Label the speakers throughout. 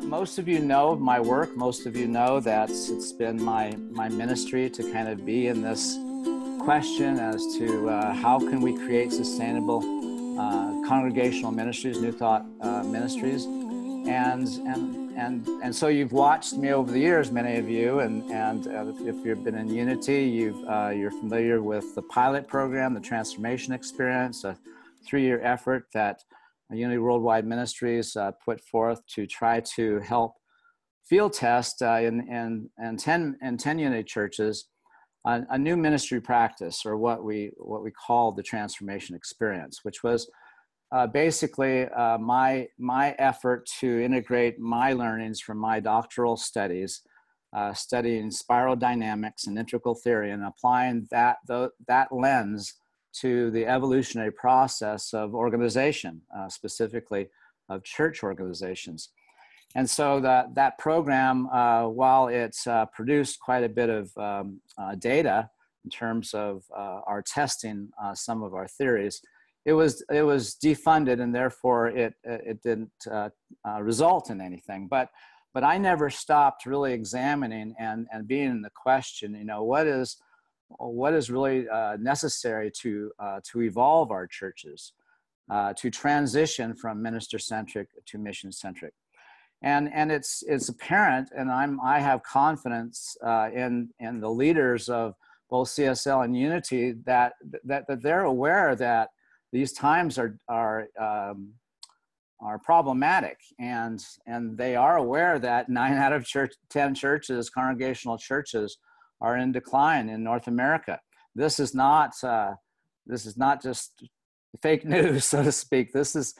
Speaker 1: most of you know of my work. Most of you know that it's been my ministry to kind of be in this question as to how can we create sustainable congregational ministries, New Thought ministries, and so you've watched me over the years, many of you, and if you've been in Unity, you're familiar with the pilot program, the transformation experience, a 3-year effort that Unity Worldwide Ministries put forth to try to help field test in 10 Unity churches a new ministry practice, or what we call the transformation experience, which was basically my effort to integrate my learnings from my doctoral studies, studying spiral dynamics and integral theory, and applying that lens to the evolutionary process of organization, specifically of church organizations. And so that program, while it's produced quite a bit of data in terms of our testing some of our theories, it was defunded, and therefore it didn't result in anything. But I never stopped really examining and being in the question, what is really necessary to evolve our churches, to transition from minister-centric to mission-centric. And it's apparent, and I have confidence in the leaders of both CSL and Unity that they're aware that these times are problematic, and they are aware that 9 out of 10 churches, congregational churches, are in decline in North America. This is not just fake news, so to speak. This is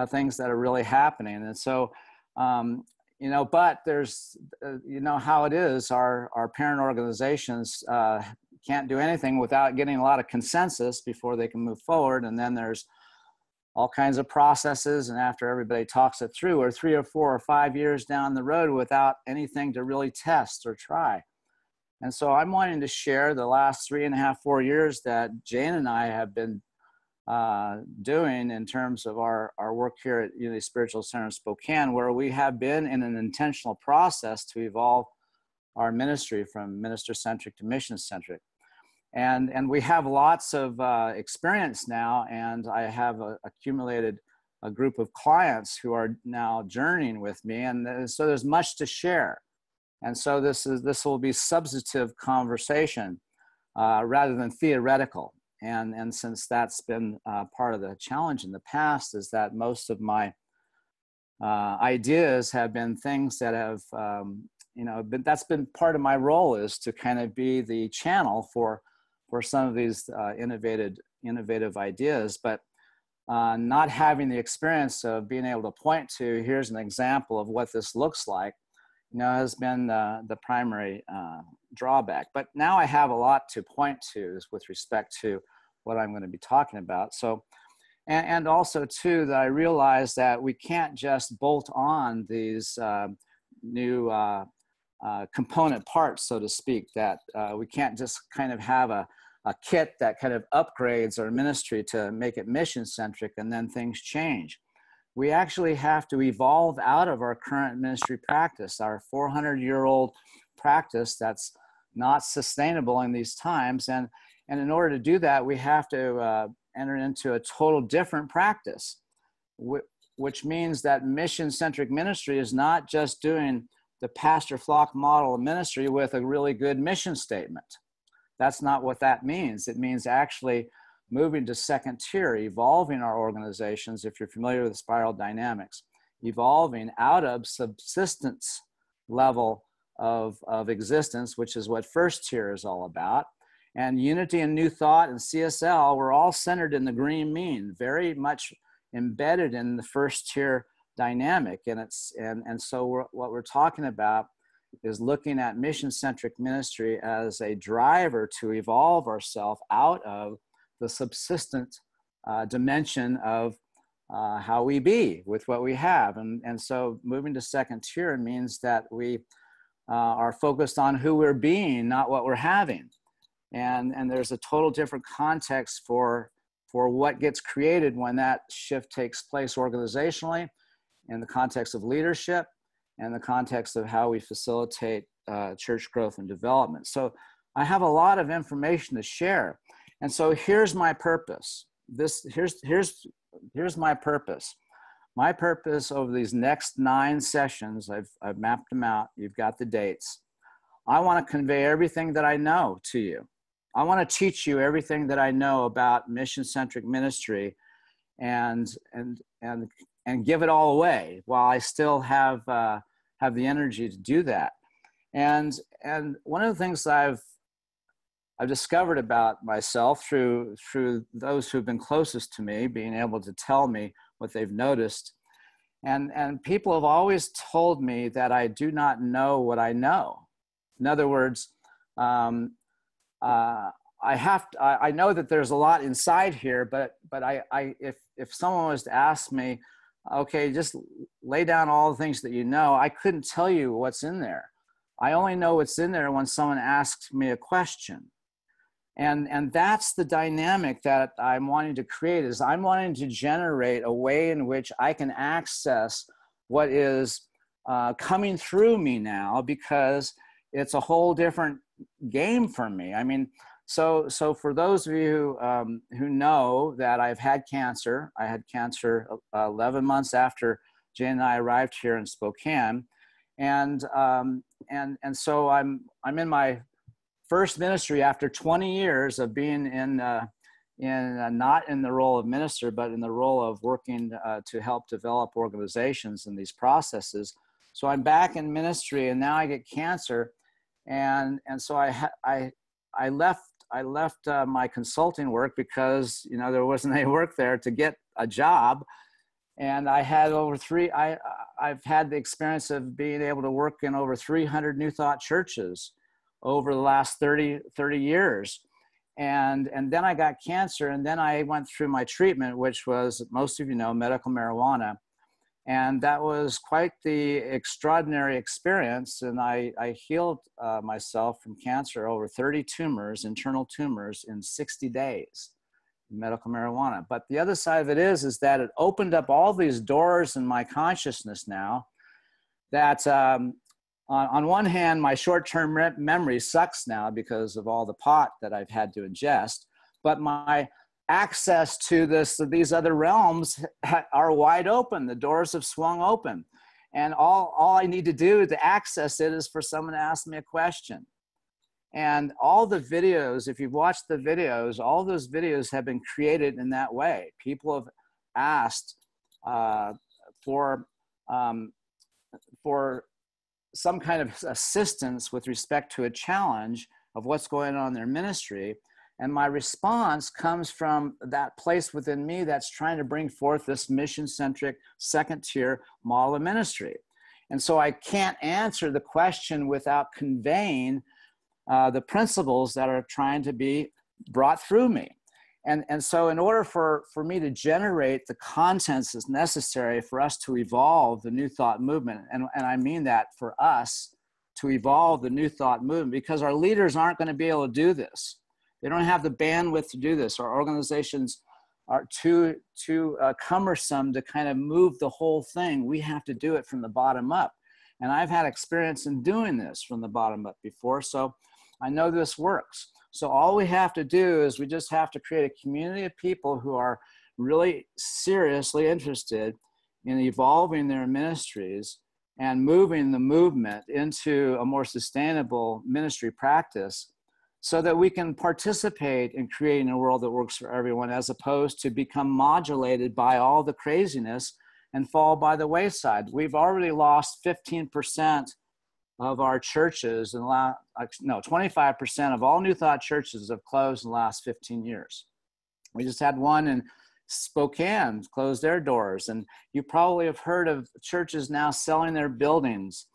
Speaker 1: things that are really happening, and so but there's how it is. Our parent organizations can't do anything without getting a lot of consensus before they can move forward, and then there's all kinds of processes, and after everybody talks it through, or 3 or 4 or 5 years down the road without anything to really test or try. And so I'm wanting to share the last 3.5, 4 years that Jane and I have been doing in terms of our work here at Unity Spiritual Center in Spokane, where we have been in an intentional process to evolve our ministry from minister-centric to mission-centric. And we have lots of experience now, and I have accumulated a group of clients who are now journeying with me, and so there's much to share. And so this will be substantive conversation rather than theoretical. And since that's been part of the challenge in the past, is that most of my ideas have been things that have, that's been part of my role, is to kind of be the channel for some of these innovative ideas, but not having the experience of being able to point to, here's an example of what this looks like, has been the primary drawback. But now I have a lot to point to with respect to what I'm going to be talking about. So, and also too, that I realize that we can't just bolt on these new component parts, so to speak, that we can't just kind of have a kit that kind of upgrades our ministry to make it mission-centric and then things change. We actually have to evolve out of our current ministry practice, our 400-year-old practice that's not sustainable in these times. And in order to do that, we have to enter into a total different practice, which means that mission-centric ministry is not just doing the pastor-flock model of ministry with a really good mission statement. That's not what that means. It means actually moving to second tier, evolving our organizations, if you're familiar with spiral dynamics, evolving out of subsistence level of existence, which is what first tier is all about. And Unity and New Thought and CSL were all centered in the green mean, very much embedded in the first tier dynamic. And so what we're talking about is looking at mission-centric ministry as a driver to evolve ourselves out of the subsistent dimension of how we be with what we have. And so moving to second tier means that we are focused on who we're being, not what we're having. And there's a total different context for what gets created when that shift takes place organizationally, in the context of leadership, and the context of how we facilitate church growth and development. So I have a lot of information to share. And so here's my purpose. Here's my purpose. My purpose over these next 9 sessions, I've mapped them out. You've got the dates. I want to convey everything that I know to you. I want to teach you everything that I know about mission-centric ministry, and give it all away while I still have the energy to do that. And one of the things I've discovered about myself through those who've been closest to me, being able to tell me what they've noticed, and people have always told me that I do not know what I know. In other words, I know that there's a lot inside here, but if someone was to ask me, okay, just lay down all the things that you know, I couldn't tell you what's in there. I only know what's in there when someone asks me a question. And that's the dynamic that I'm wanting to create, is I'm wanting to generate a way in which I can access what is coming through me now, because it's a whole different game for me. I mean, so for those of you who know that I've had cancer, I had cancer 11 months after Jane and I arrived here in Spokane, and so I'm in my first ministry after 20 years of being not in the role of minister, but in the role of working to help develop organizations in these processes. So I'm back in ministry, and now I get cancer, and so I left my consulting work because there wasn't any work there to get a job, and I had I've had the experience of being able to work in over 300 New Thought churches over the last 30 years. And then I got cancer, and then I went through my treatment, which was, most of you know, medical marijuana. And that was quite the extraordinary experience. And I healed myself from cancer, over 30 tumors, internal tumors, in 60 days, medical marijuana. But the other side of it is that it opened up all these doors in my consciousness now that, on one hand, my short-term memory sucks now because of all the pot that I've had to ingest, but my access to these other realms are wide open. The doors have swung open, and all I need to do to access it is for someone to ask me a question. And all the videos, if you've watched the videos, all those videos have been created in that way. People have asked for some kind of assistance with respect to a challenge of what's going on in their ministry. And my response comes from that place within me that's trying to bring forth this mission-centric second-tier model of ministry. And so I can't answer the question without conveying the principles that are trying to be brought through me. And so in order for me to generate the contents that's necessary for us to evolve the New Thought movement, and I mean that for us to evolve the New Thought movement, because our leaders aren't going to be able to do this. They don't have the bandwidth to do this. Our organizations are too cumbersome to kind of move the whole thing. We have to do it from the bottom up. And I've had experience in doing this from the bottom up before, so I know this works. So all we have to do is we just have to create a community of people who are really seriously interested in evolving their ministries and moving the movement into a more sustainable ministry practice, so that we can participate in creating a world that works for everyone, as opposed to become modulated by all the craziness and fall by the wayside. We've already lost 15% of our churches, 25% of all New Thought churches have closed in the last 15 years. We just had one in Spokane close their doors, and you probably have heard of churches now selling their buildings,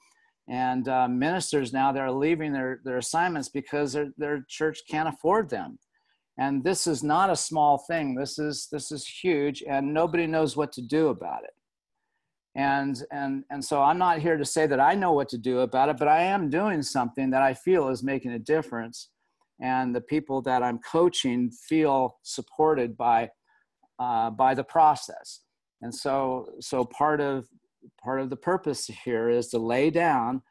Speaker 1: and ministers now, they're leaving their assignments because their church can't afford them. And this is not a small thing. This is huge, and nobody knows what to do about it. And so I'm not here to say that I know what to do about it, but I am doing something that I feel is making a difference. And the people that I'm coaching feel supported by the process. And so part of part of the purpose here is to lay down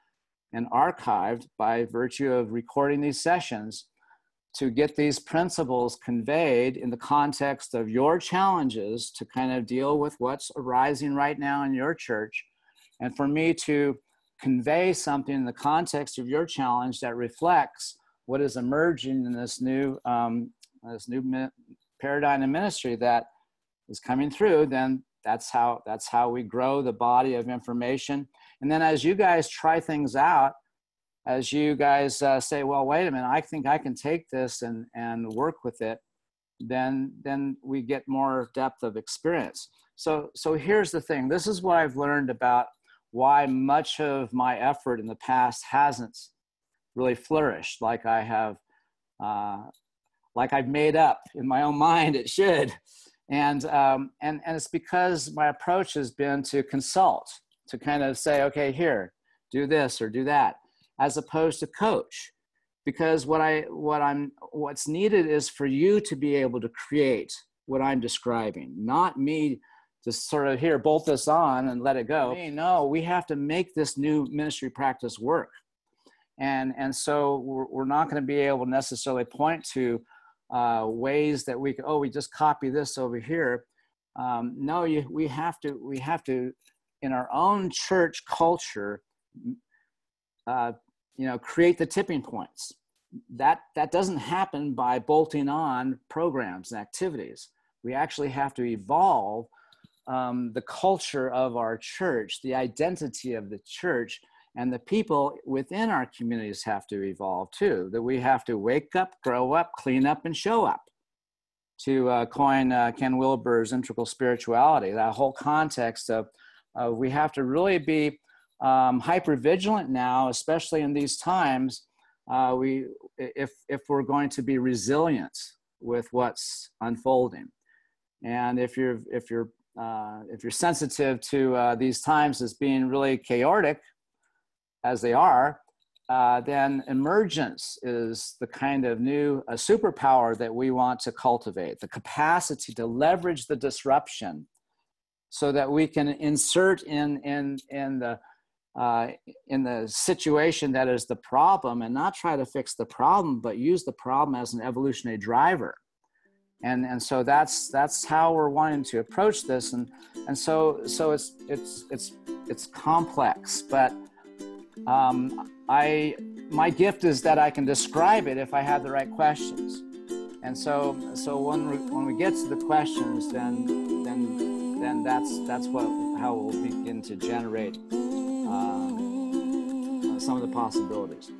Speaker 1: and archived by virtue of recording these sessions to get these principles conveyed in the context of your challenges to kind of deal with what's arising right now in your church. And for me to convey something in the context of your challenge that reflects what is emerging in this new paradigm of ministry that is coming through, then that's how we grow the body of information. And then as you guys try things out, as you guys say, well, wait a minute, I think I can take this and work with it, then we get more depth of experience. So here's the thing. This is what I've learned about why much of my effort in the past hasn't really flourished like I have, like I've made up in my own mind it should. And it's because my approach has been to consult, to kind of say, okay, here, do this or do that, as opposed to coach. Because what's needed is for you to be able to create what I'm describing, not me to sort of here, bolt this on and let it go. No, we have to make this new ministry practice work. And so we're not going to be able to necessarily point to ways that we just copy this over here. No, we have to, in our own church culture, create the tipping points. That doesn't happen by bolting on programs and activities. We actually have to evolve the culture of our church, the identity of the church, and the people within our communities have to evolve too, that we have to wake up, grow up, clean up, and show up. To coin Ken Wilber's integral spirituality, that whole context of we have to really be hyper-vigilant now, especially in these times, if we're going to be resilient with what's unfolding. And if you're sensitive to these times as being really chaotic, as they are, then emergence is the kind of new superpower that we want to cultivate, the capacity to leverage the disruption so that we can insert in the situation that is the problem and not try to fix the problem, but use the problem as an evolutionary driver. And so that's how we're wanting to approach this. And so it's complex, but my gift is that I can describe it if I have the right questions. And so when we get to the questions, then that's how we'll begin to generate some of the possibilities.